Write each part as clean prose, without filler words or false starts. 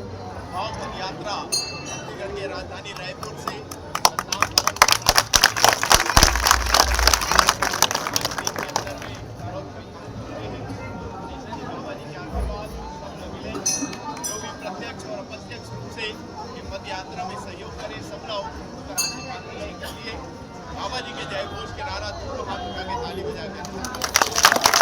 यात्रा छत्तीसगढ़ की राजधानी रायपुर से जो भी प्रत्यक्ष और अप्रत्यक्ष रूप से पद यात्रा में सहयोग करें, सब लोग आशीर्वाद के लिए बाबा जी के जय घोष के नारा दोनों हाथ उठा के ताली बजा के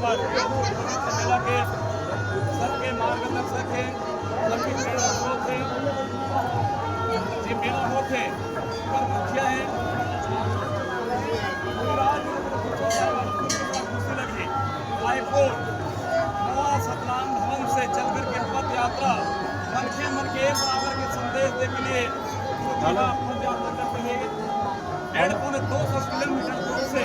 पर मेला के सबके मार्गदर्शक है, सबके प्रेरणा स्रोत है, जी मेला होते पर मुखिया है खुशी लगी। रायपुर नवा सतनाम भवन से चलकर के पद यात्रा मन के एक बराबर के संदेश देने के लिए पद यात्रा करते हुए 150-200 किलोमीटर दूर से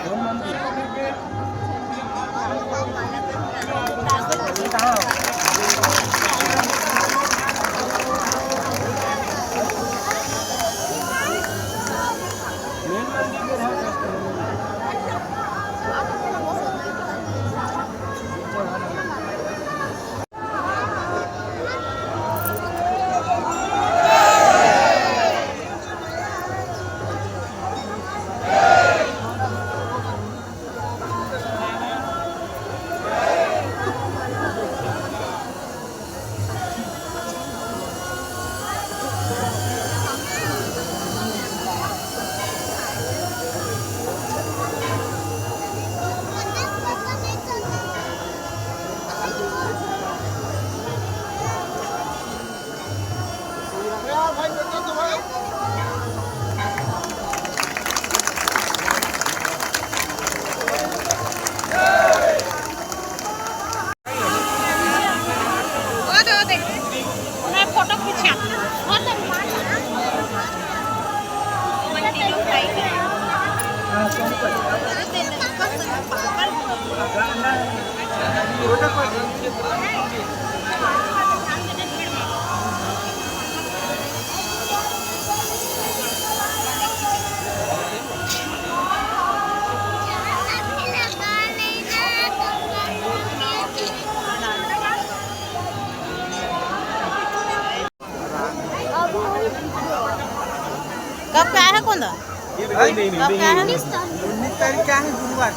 फोटो खींचा कब क्या है कौन कब क्या है 19 तारीख क्या है गुरुवार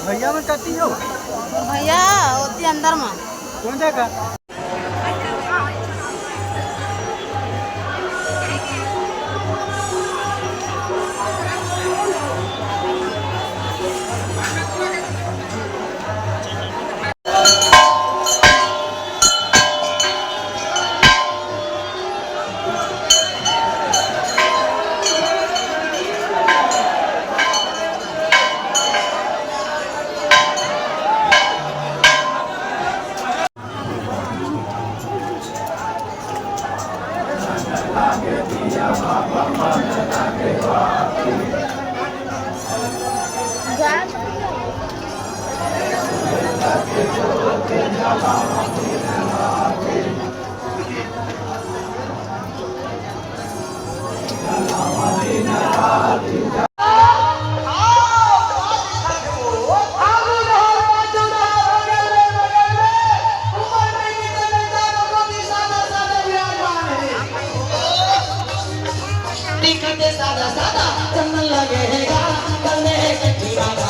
भैया में कटी हो भैया होती अंदर में कौन जगह सादा सादा चंदन लगेगा कल में कंठी वाला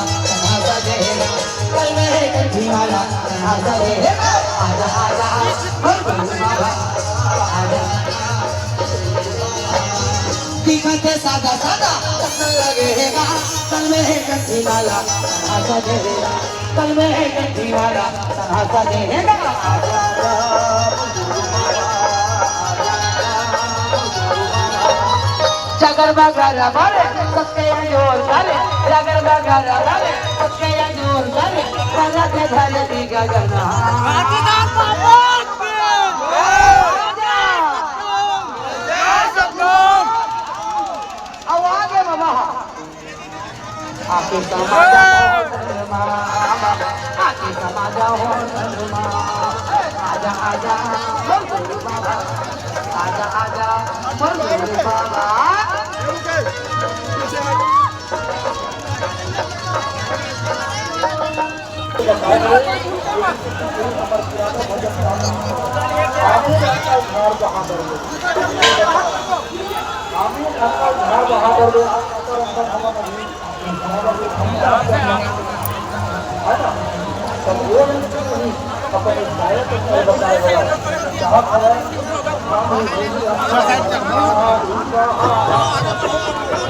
आजा देगा कल में कंठी वाला आजा देगा आजा आजा हर वाला आजा दिखते सादा सादा चंदन लगेगा कल में कंठी वाला आजा देगा कल में कंठी वाला आजा देगा जगर बगरा बारे सबके जोर करे जगर बगरा बारे सबके जोर करे राजा के धरती गगना आके समा जाओ धर्मा आके समा जाओ धर्मा आजा आजा मजदूर बाबा आजा आजा मजदूर बाबा है